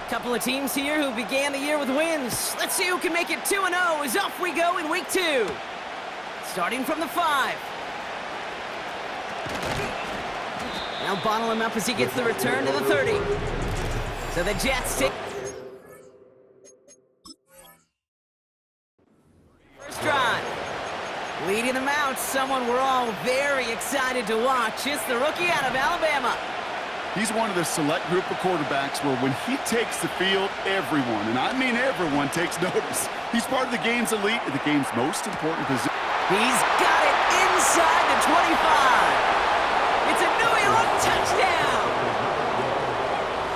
Couple of teams here who began the year with wins. Let's see who can make it 2-0 as off we go in week 2. Starting from the 5. Now bottle him up as he gets the return to the 30. So the Jets take first drive. Leading them out, someone we're all very excited to watch. It's the rookie out of Alabama. He's one of the select group of quarterbacks where when he takes the field, everyone, and I mean everyone, takes notice. He's part of the game's elite and the game's most important position. He's got it inside the 25. It's a New York touchdown.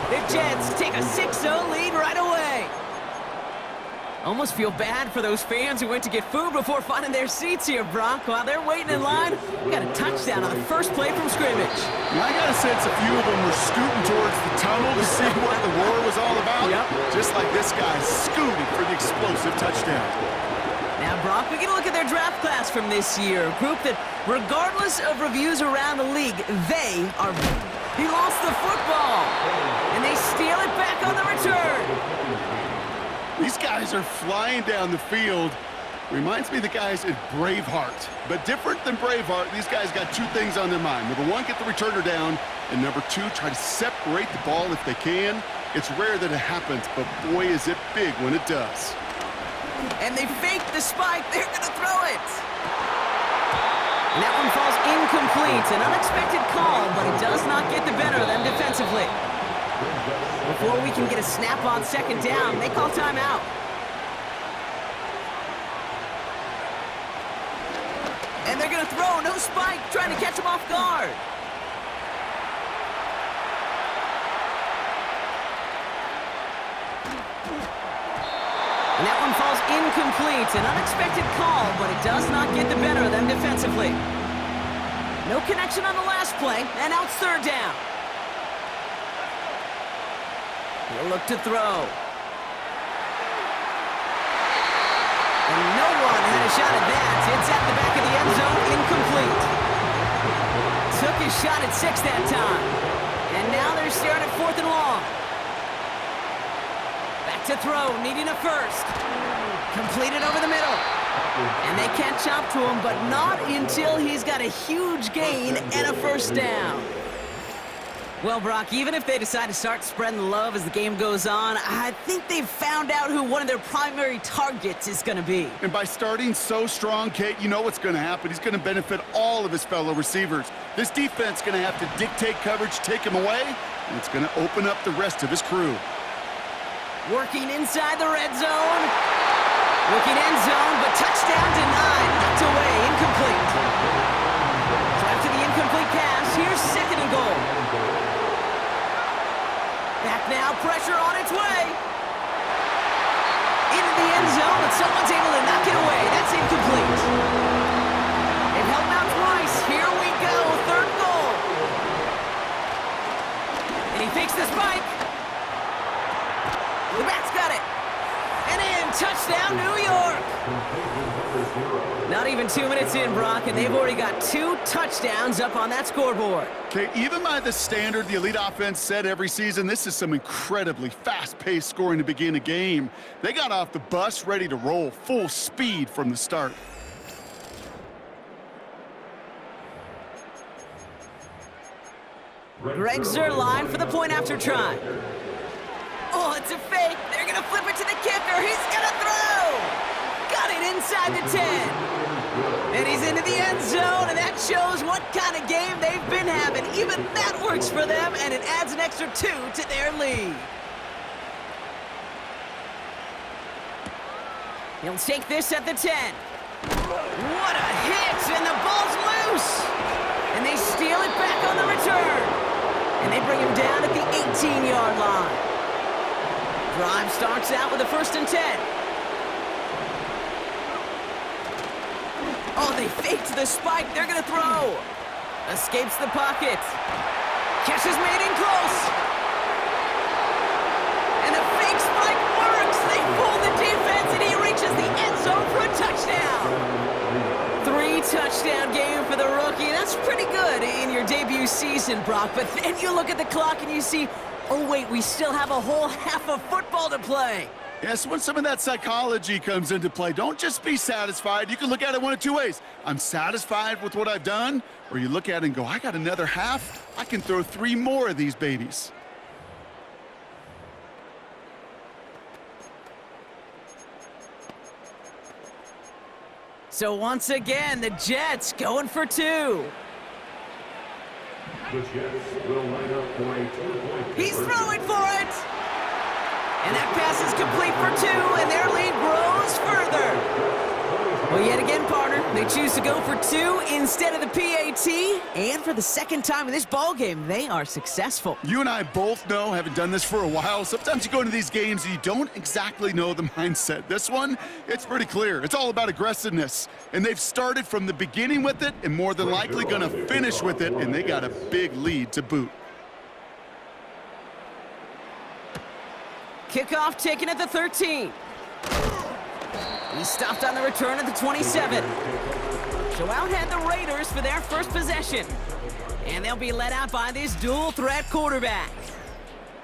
The Jets take a 6-0 lead right away. Almost feel bad for those fans who went to get food before finding their seats here, Brock. While they're waiting in line, we got a touchdown on the first play from scrimmage. I got a sense a few of them were scooting towards the tunnel to see what the roar was all about. Yep. Just like this guy scooted for the explosive touchdown. Now, Brock, we get a look at their draft class from this year. A group that, regardless of reviews around the league, they are... He lost the football, and they steal it back on the return. These guys are flying down the field. Reminds me of the guys at Braveheart. But different than Braveheart, these guys got two things on their mind. Number one, get the returner down. And number two, try to separate the ball if they can. It's rare that it happens, but boy, is it big when it does. And they fake the spike. They're going to throw it. And that one falls incomplete. An unexpected call, but it does not get the better of them defensively. Before we can get a snap on second down, they call timeout. And they're going to throw. No spike, trying to catch him off guard. And that one falls incomplete. An unexpected call, but it does not get the better of them defensively. No connection on the last play, and now it's third down. He'll look to throw. And no one had a shot at that. It's at the back of the end zone, incomplete. Took his shot at 6 that time. And now they're staring at 4th and long. Back to throw, needing a first. Completed over the middle. And they can't chop to him, but not until he's got a huge gain and a first down. Well, Brock, even if they decide to start spreading the love as the game goes on, I think they've found out who one of their primary targets is going to be. And by starting so strong, Kate, you know what's going to happen. He's going to benefit all of his fellow receivers. This defense is going to have to dictate coverage, take him away, and it's going to open up the rest of his crew. Working inside the red zone. Looking end zone, but touchdown denied. Knocked away, incomplete. So after the incomplete pass, here's 2nd and goal. Back now, pressure on its way. Into the end zone, but someone's able to knock it away. That's incomplete. They've held him out twice. Here we go, 3rd and goal. And he fakes the spike. The back's got it. And in, touchdown, New York. Not even 2 minutes in, Brock, and they've already got 2 touchdowns up on that scoreboard. Okay, even by the standard the elite offense set every season, this is some incredibly fast-paced scoring to begin a game. They got off the bus ready to roll full speed from the start. Greg Zuerlein for the point after try. Oh, it's a fake. They're going to flip it to the kicker. He's going to throw. Got it inside the 10. And he's into the end zone, and that shows what kind of game they've been having. Even that works for them, and it adds an extra 2 to their lead. He'll take this at the 10. What a hit, and the ball's loose. And they steal it back on the return. And they bring him down at the 18-yard line. Drive starts out with a 1st and 10. Oh, they faked the spike. They're going to throw. Escapes the pocket. Catch is made in close. And the fake spike works. They fool the defense, and he reaches the end zone for a touchdown. 3-touchdown game for the rookie. That's pretty good in your debut season, Brock. But then you look at the clock and you see Oh, wait, we still have a whole half of football to play. Yes, when some of that psychology comes into play, don't just be satisfied. You can look at it one of two ways. I'm satisfied with what I've done, or you look at it and go, I got another half. I can throw 3 more of these babies. So once again, the Jets going for 2. The Jets will line up for a 2-point. He's throwing for it! And that pass is complete for 2, and their lead grows further. Well, yet again, partner, they choose to go for 2 instead of the PAT, and for the second time in this ballgame, they are successful. You and I both know, having done this for a while, sometimes you go into these games and you don't exactly know the mindset. This one, it's pretty clear. It's all about aggressiveness, and they've started from the beginning with it and more than likely going to finish with it, and they got a big lead to boot. Kickoff taken at the 13. He stopped on the return at the 27. So out head the Raiders for their first possession. And they'll be led out by this dual-threat quarterback.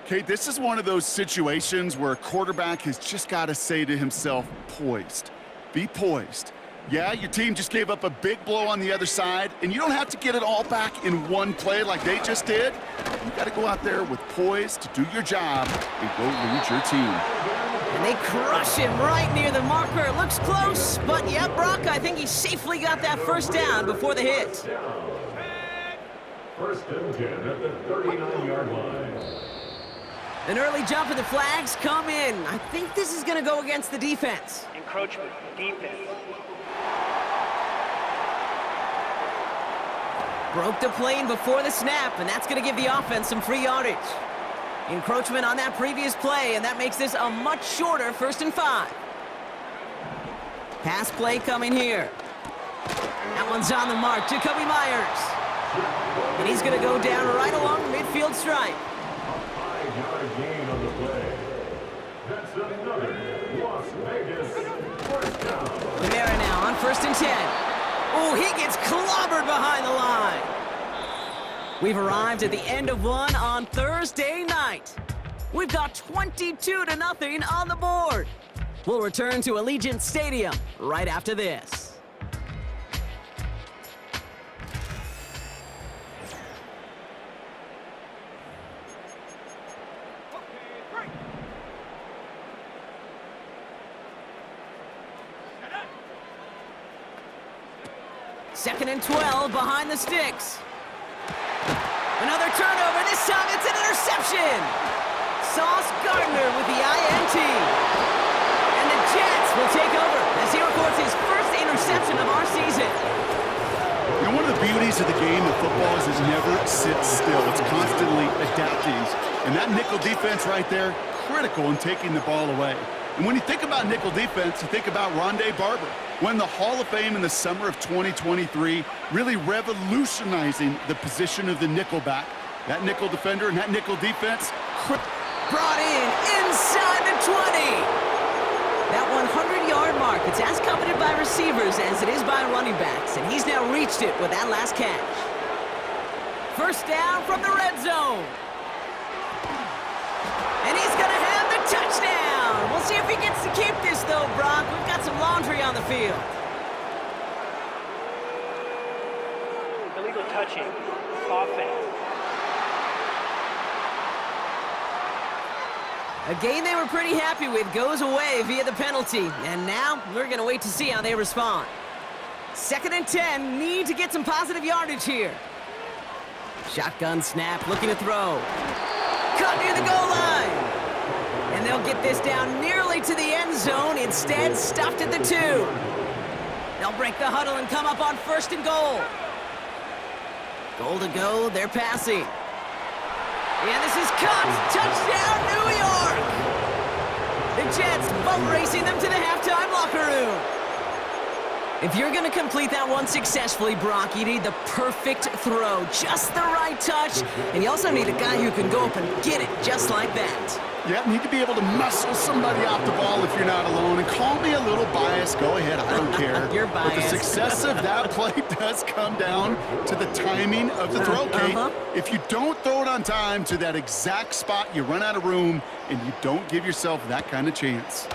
Okay, this is one of those situations where a quarterback has just got to say to himself, poised. Be poised. Yeah, your team just gave up a big blow on the other side, and you don't have to get it all back in one play like they just did. You got to go out there with poise to do your job and go lead your team. And they crush him right near the marker. It looks close, but yeah, Brock, I think he safely got that first down before the hit. First and 10 at the 39-yard line. An early jump and the flags come in. I think this is going to go against the defense. Encroachment, defense. Broke the plane before the snap, and that's going to give the offense some free yardage. Encroachment on that previous play, and that makes this a much shorter 1st and 5. Pass play coming here. That one's on the mark. Jacoby Myers. And he's going to go down right along the midfield stripe. 5-yard gain on the play. That's another Las Vegas first down. Kamara now on 1st and 10. Oh, he gets clobbered behind the line. We've arrived at the end of one on Thursday night. We've got 22-0 on the board. We'll return to Allegiant Stadium right after this. Second and 12 behind the sticks. Another turnover. This time it's an interception. Sauce Gardner with the INT. And the Jets will take over as he records his first interception of our season. You know, one of the beauties of the game of football is it never sits still. It's constantly adapting. And that nickel defense right there, critical in taking the ball away. And when you think about nickel defense, you think about Rondé Barber, won the Hall of Fame in the summer of 2023, really revolutionizing the position of the nickelback. That nickel defender and that nickel defense. Brought in inside the 20. That 100-yard mark, it's as coveted by receivers as it is by running backs, and he's now reached it with that last catch. First down from the red zone. And he's going to have the touchdown. We'll see if he gets to keep this, though, Brock. We've got some laundry on the field. Illegal touching. Offense. A game they were pretty happy with goes away via the penalty. And now we're going to wait to see how they respond. 2nd and 10, need to get some positive yardage here. Shotgun snap, looking to throw. Cut near the goal line. And they'll get this down nearly to the end zone. Instead, stuffed at the 2. They'll break the huddle and come up on 1st and goal. Goal to go, they're passing. And this is caught. Touchdown, New York! The Jets bum racing them to the halftime locker room. If you're going to complete that one successfully, Brock, you need the perfect throw, just the right touch, and you also need a guy who can go up and get it just like that. Yeah, need to be able to muscle somebody off the ball if you're not alone. And call me a little biased. Go ahead, I don't care. You're But the biased. success of that play does come down to the timing of the throw, Kate. If you don't throw it on time to that exact spot, you run out of room, and you don't give yourself that kind of chance.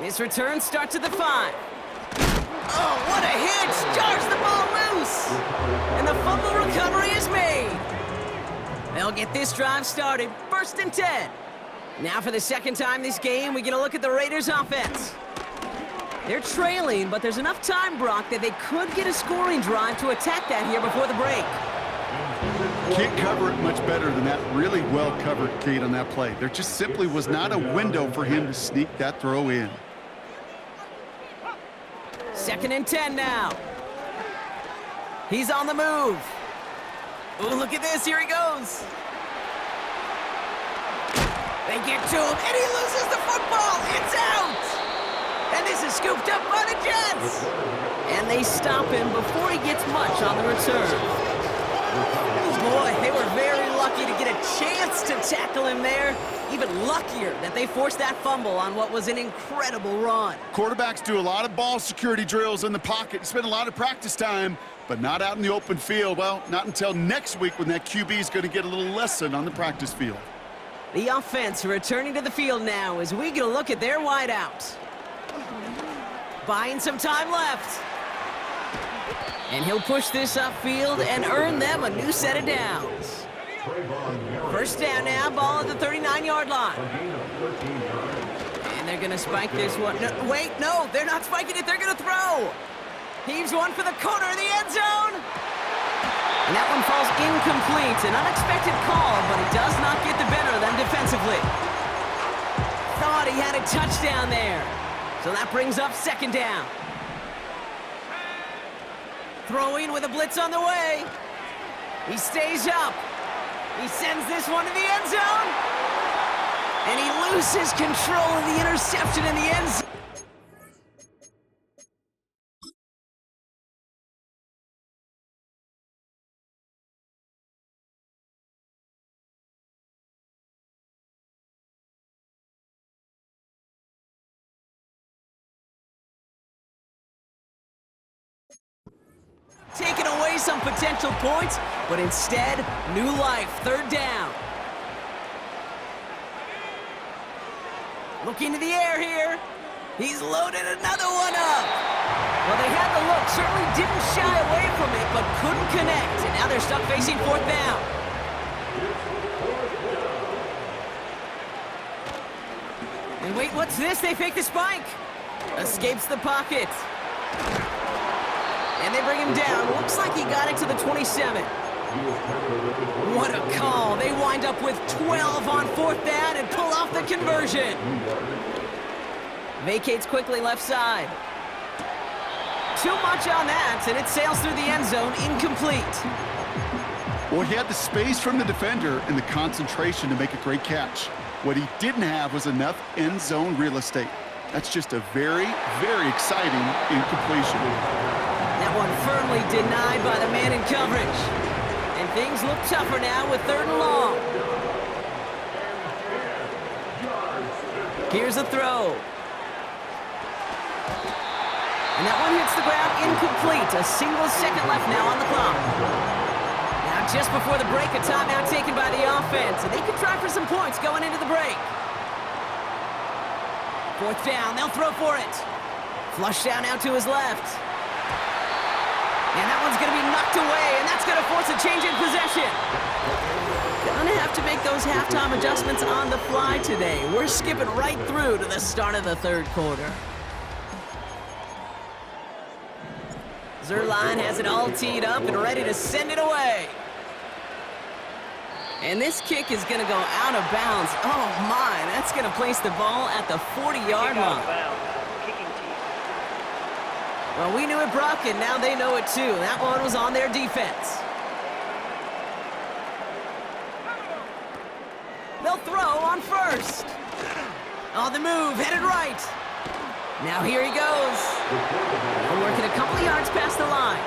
This return starts at the 5. Oh, what a hit! Jars the ball loose! And the fumble recovery is made. They'll get this drive started. 1st and 10. Now for the second time this game, we get a look at the Raiders' offense. They're trailing, but there's enough time, Brock, that they could get a scoring drive to attack that here before the break. Can't cover it much better than that really well covered, Kate, on that play. There just simply was not a window for him to sneak that throw in. 2nd and 10 now. He's on the move. Oh, look at this. Here he goes. They get to him, and he loses the football. It's out. And this is scooped up by the Jets. And they stop him before he gets much on the return. Boy, they were very lucky to get a chance to tackle him there. Even luckier that they forced that fumble on what was an incredible run. Quarterbacks do a lot of ball security drills in the pocket, spend a lot of practice time, but not out in the open field. Well, not until next week when that QB is going to get a little lesson on the practice field. The offense returning to the field now as we get a look at their wideout. Buying some time left. And he'll push this upfield and earn them a new set of downs. 1st down now, ball at the 39-yard line. And they're going to spike this one. No, wait, no, they're not spiking it. They're going to throw. Heaves one for the corner of the end zone. And that one falls incomplete. An unexpected call, but it does not get the better of them defensively. Thought he had a touchdown there. So that brings up 2nd down. Throwing with a blitz on the way. He stays up. He sends this one to the end zone. And he loses control of the interception in the end zone. Taking away some potential points, but instead, new life, 3rd down. Looking to the air here. He's loaded another one up. Well, they had the look, certainly didn't shy away from it, but couldn't connect. And now they're stuck facing 4th down. And wait, what's this? They fake the spike. Escapes the pocket. And they bring him down. Looks like he got it to the 27. What a call. They wind up with 12 on 4th down and pull off the conversion. Vacates quickly left side. Too much on that, and it sails through the end zone, incomplete. Well, he had the space from the defender and the concentration to make a great catch. What he didn't have was enough end zone real estate. That's just a very, very exciting incompletion. That one firmly denied by the man in coverage. And things look tougher now with 3rd and long. Here's a throw. And that one hits the ground incomplete. A single second left now on the clock. Now just before the break, a timeout taken by the offense. And they could try for some points going into the break. 4th down, they'll throw for it. Flush down now to his left. And that one's going to be knocked away, and that's going to force a change in possession. Gonna have to make those halftime adjustments on the fly today. We're skipping right through to the start of the 3rd quarter. Zerline has it all teed up and ready to send it away. And this kick is going to go out of bounds. Oh, my, that's going to place the ball at the 40-yard line. Well, we knew it, Brock, and now they know it too. That one was on their defense. They'll throw on 1st. On the move, headed right. Now here he goes. Working a couple of yards past the line.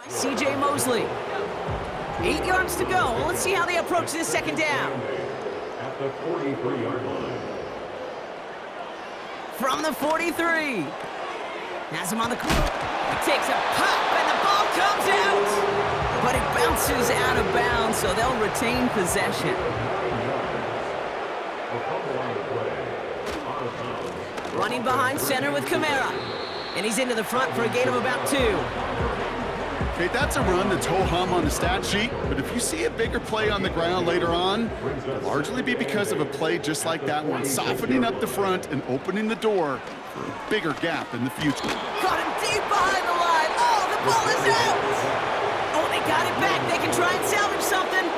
C.J. Mosley. 8 yards to go. Let's see how they approach this second down. At the 43-yard line. From the 43. Has him on the clock. He takes a pop, and the ball comes out. But it bounces out of bounds, so they'll retain possession. Running behind center with Kamara. And he's into the front for a gain of about 2. Okay, that's a run that's ho-hum on the stat sheet, but if you see a bigger play on the ground later on, it'll largely be because of a play just like that one, softening up the front and opening the door for a bigger gap in the future. Got him deep behind the line. Oh, the ball is out. Oh, they got it back. They can try and salvage something.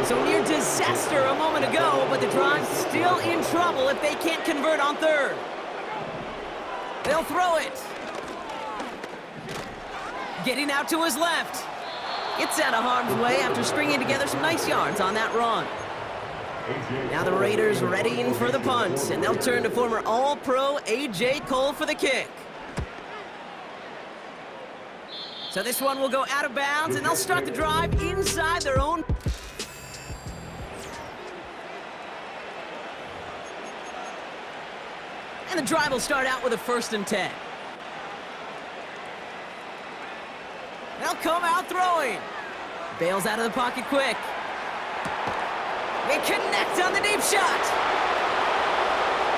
So near disaster a moment ago, but the drive's still in trouble if they can't convert on third. They'll throw it. Getting out to his left. Gets out of harm's way after stringing together some nice yards on that run. Now the Raiders readying for the punt, and they'll turn to former All-Pro A.J. Cole for the kick. So this one will go out of bounds, and they'll start the drive inside their own. And the drive will start out with a 1st and 10. They'll come out throwing. Bails out of the pocket quick. They connect on the deep shot.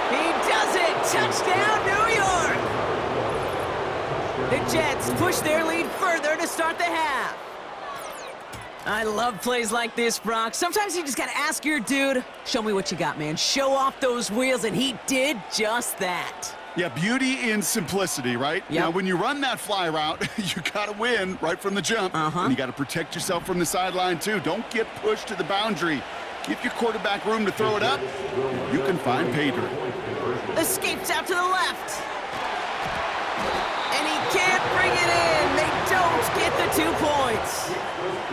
He does it. Touchdown, New York. The Jets push their lead further to start the half. I love plays like this, Brock. Sometimes you just got to ask your dude, show me what you got, man. Show off those wheels, and he did just that. Yeah, beauty in simplicity, right? Yep. Now, when you run that fly route, you got to win right from the jump. And you got to protect yourself from the sideline, too. Don't get pushed to the boundary. Give your quarterback room to throw it up. You can find pay dirt. Escapes out to the left. And he can't bring it in. They don't get the 2 points.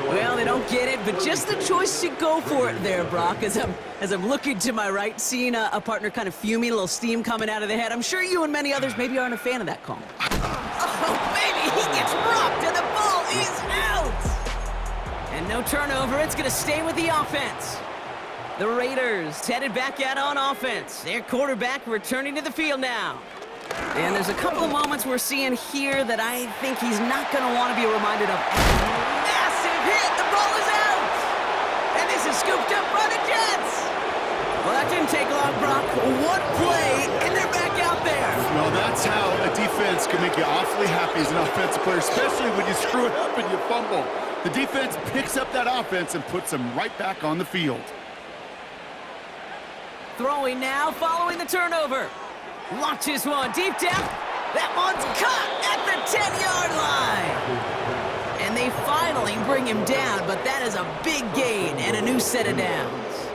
Well, they don't get it, but just the choice to go for it there, Brock. As I'm looking to my right, seeing a partner kind of fuming, a little steam coming out of the head. I'm sure you and many others maybe aren't a fan of that call. Oh, baby, he gets rocked, and the ball is out. And no turnover. It's going to stay with the offense. The Raiders headed back out on offense. Their quarterback returning to the field now. And there's a couple of moments we're seeing here that I think he's not going to want to be reminded of. Massive hit! The ball is out! And this is scooped up by the Jets! Well, that didn't take long, Brock. One play, and they're back out there. Well, that's how a defense can make you awfully happy as an offensive player, especially when you screw it up and you fumble. The defense picks up that offense and puts them right back on the field. Throwing now, following the turnover. Launches one deep down. That one's caught at the 10-yard line. And they finally bring him down, but that is a big gain and a new set of downs.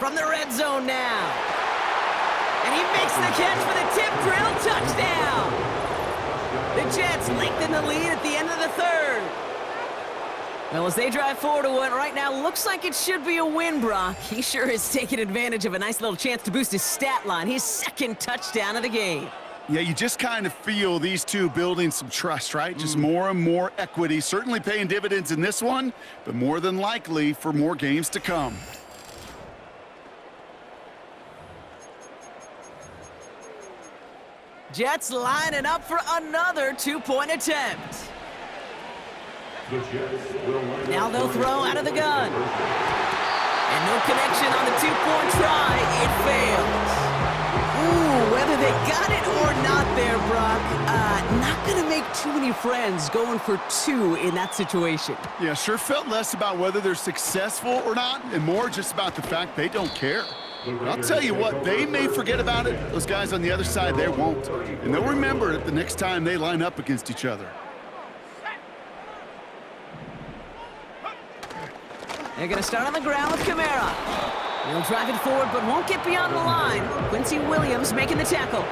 From the red zone now. And he makes the catch for the tip drill touchdown. The Jets lengthen the lead at the end of the third. Well, as they drive forward to what right now looks like it should be a win, Brock. He sure is taking advantage of a nice little chance to boost his stat line. His 2nd touchdown of the game. Yeah, you just kind of feel these two building some trust, right? Just more and more equity. Certainly paying dividends in this one, but more than likely for more games to come. Jets lining up for another 2-point attempt. Now they'll throw out of the gun. And no connection on the 2-point try. It fails. Ooh, whether they got it or not there, Brock, not going to make too many friends going for 2 in that situation. Yeah, sure felt less about whether they're successful or not, and more just about the fact they don't care. But I'll tell you what, they may forget about it. Those guys on the other side, they won't. And they'll remember it the next time they line up against each other. They're going to start on the ground with Kamara. He'll drive it forward, but won't get beyond the line. Quincy Williams making the tackle.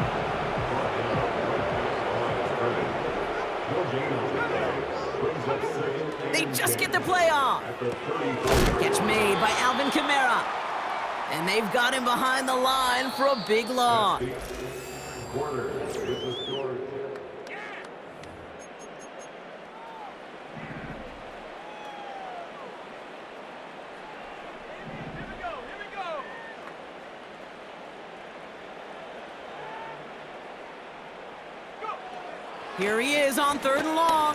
They just get the play off. Catch made by Alvin Kamara. And they've got him behind the line for a big loss. Quarter with the score. Here he is on 3rd and long.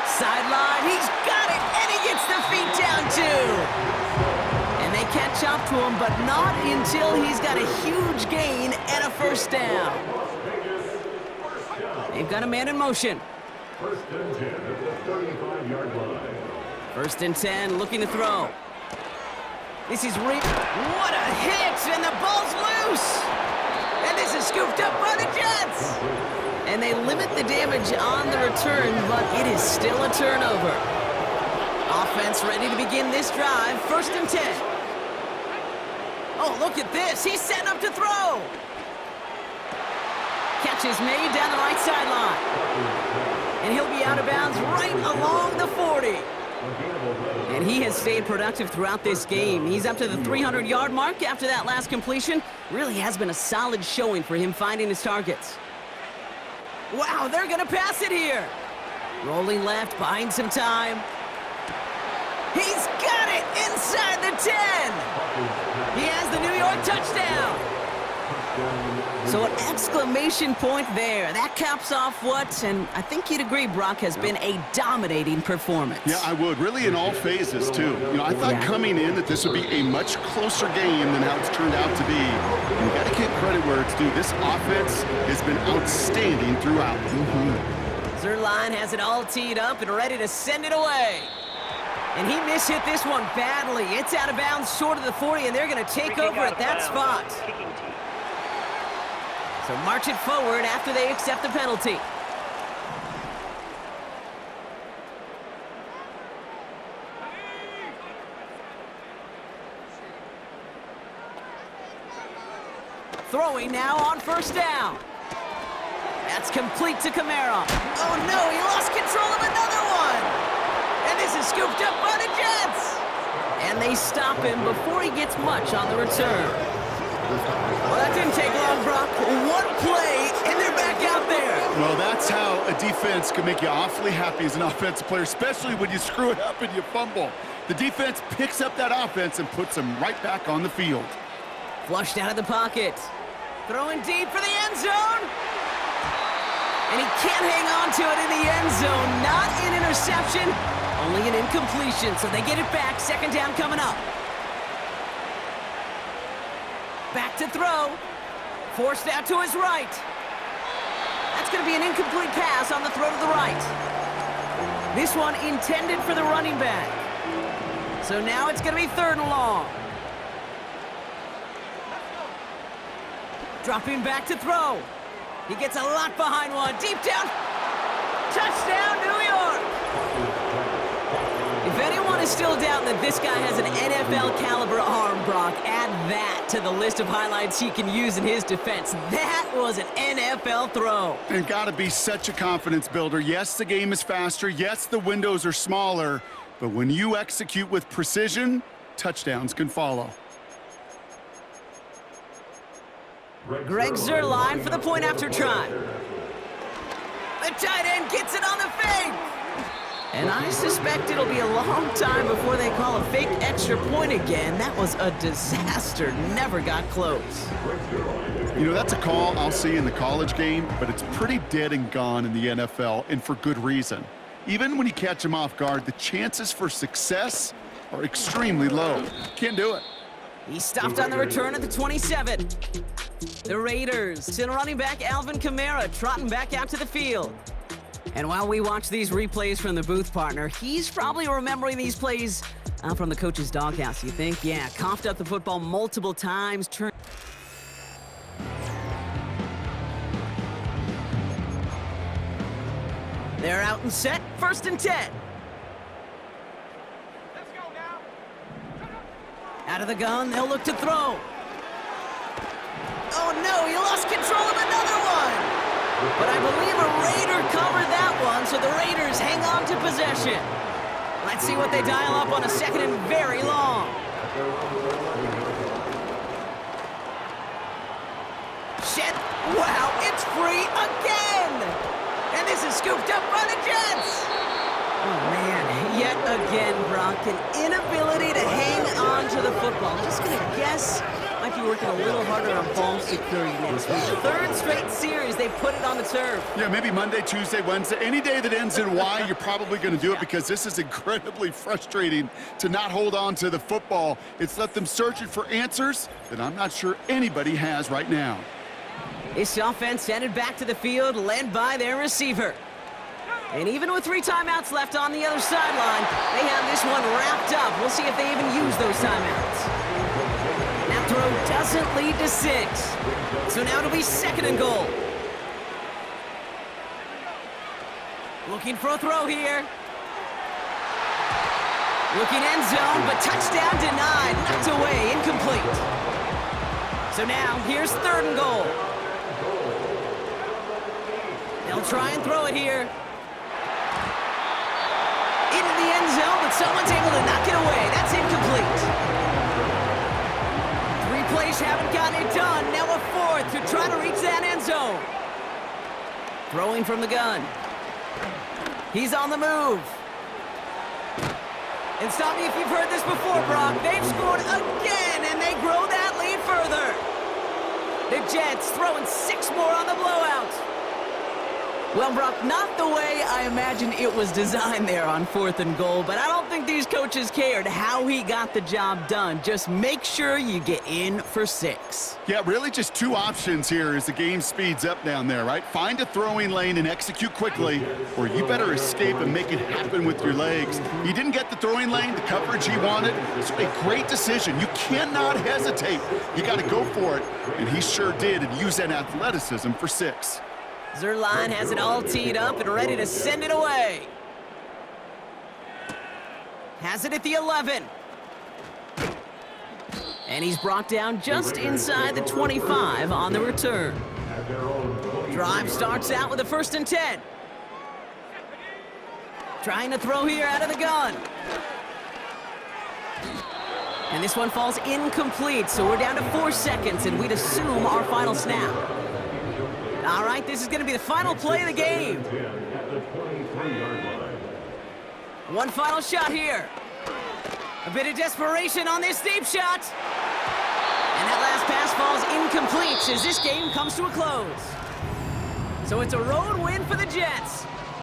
Sideline, he's got it, and he gets the feet down too. And they catch up to him, but not until he's got a huge gain and a 1st down. They've got a man in motion. 1st and 10 at the 35-yard line. 1st and 10, looking to throw. This is what a hit, and the ball's loose. And this is scooped up by the Jets. And they limit the damage on the return, but it is still a turnover. Offense ready to begin this drive. 1st and 10. Oh, look at this. He's setting up to throw. Catch is made down the right sideline. And he'll be out of bounds right along the 40. And he has stayed productive throughout this game. He's up to the 300-yard mark after that last completion. Really has been a solid showing for him finding his targets. Wow, they're going to pass it here. Rolling left, buying some time. He's got it inside the 10. He has the New York touchdown. So an exclamation point there. That caps off what, and I think you'd agree, Brock, has been a dominating performance. Yeah, I would. Really in all phases, too. I thought coming in that this would be a much closer game than how it's turned out to be. And you got to give credit where it's due. This offense has been outstanding throughout. Zerline has it all teed up and ready to send it away. And he mishit this one badly. It's out of bounds short of the 40, and they're going to take over at that spot. So march it forward after they accept the penalty. Throwing now on 1st down. That's complete to Kamara. Oh no, he lost control of another one. And this is scooped up by the Jets. And they stop him before he gets much on the return. Well, that didn't take long, Brock. One play, and they're back out there. Well, that's how a defense can make you awfully happy as an offensive player, especially when you screw it up and you fumble. The defense picks up that offense and puts them right back on the field. Flushed out of the pocket. Throwing deep for the end zone. And he can't hang on to it in the end zone. Not an interception, only an incompletion. So they get it back. 2nd down coming up. Back to throw. Forced out to his right. That's going to be an incomplete pass on the throw to the right. This one intended for the running back. So now it's going to be 3rd and long. Dropping back to throw. He gets a lot behind one. Deep down. Touchdown, New York. If anyone is still doubting that this guy has an NFL caliber arm, Brock, add that to the list of highlights he can use in his defense. That was an NFL throw. And got to be such a confidence builder. Yes, the game is faster. Yes, the windows are smaller. But when you execute with precision, touchdowns can follow. Greg Zerline for the point after try. The tight end gets it on the fake. And I suspect it'll be a long time before they call a fake extra point again. That was a disaster. Never got close. That's a call I'll see in the college game, but it's pretty dead and gone in the NFL, and for good reason. Even when you catch them off guard, the chances for success are extremely low. Can't do it. He stopped on the return at the 27. The Raiders send running back Alvin Kamara trotting back out to the field. And while we watch these replays from the booth partner, he's probably remembering these plays from the coach's doghouse, you think? Yeah, coughed up the football multiple times. They're out and set. 1st and 10. Let's go now. Out of the gun, they'll look to throw. Oh no, he lost control of another one. But I believe a Raider covered that one, so the Raiders hang on to possession. Let's see what they dial up on a 2nd and very long. Shit. Wow, it's free again. And this is scooped up by the Jets. Oh, man. Yet again, Brock, an inability to hang on to the football. I'm just going to guess might be working a little harder on ball security next week. Third straight series, they put it on the turf. Yeah, maybe Monday, Tuesday, Wednesday. Any day that ends in Y, you're probably going to do it because this is incredibly frustrating to not hold on to the football. It's left them searching for answers that I'm not sure anybody has right now. This offense headed back to the field, led by their receiver. And even with 3 timeouts left on the other sideline, they have this one wrapped up. We'll see if they even use those timeouts. That throw doesn't lead to 6. So now it'll be 2nd and goal. Looking for a throw here. Looking end zone, but touchdown denied. Knocked away, incomplete. So now here's 3rd and goal. They'll try and throw it here. Into the end zone, but someone's able to knock it away. That's incomplete. 3 plays haven't gotten it done. Now a 4th to try to reach that end zone. Throwing from the gun. He's on the move. And stop me if you've heard this before, Brock. They've scored again, and they grow that lead further. The Jets throwing 6 more on the blowout. Well, Brock, not the way I imagined it was designed there on 4th and goal, but I don't think these coaches cared how he got the job done. Just make sure you get in for 6. Yeah, really just 2 options here as the game speeds up down there, right? Find a throwing lane and execute quickly, or you better escape and make it happen with your legs. He didn't get the throwing lane, the coverage he wanted. It's a great decision. You cannot hesitate. You got to go for it, and he sure did, and use that athleticism for 6. Zerline has it all teed up and ready to send it away. Has it at the 11. And he's brought down just inside the 25 on the return. Drive starts out with a 1st and 10. Trying to throw here out of the gun. And this one falls incomplete, so we're down to 4 seconds, and we'd assume our final snap. All right, this is going to be the final play of the game. One final shot here. A bit of desperation on this deep shot. And that last pass falls incomplete as this game comes to a close. So it's a road win for the Jets.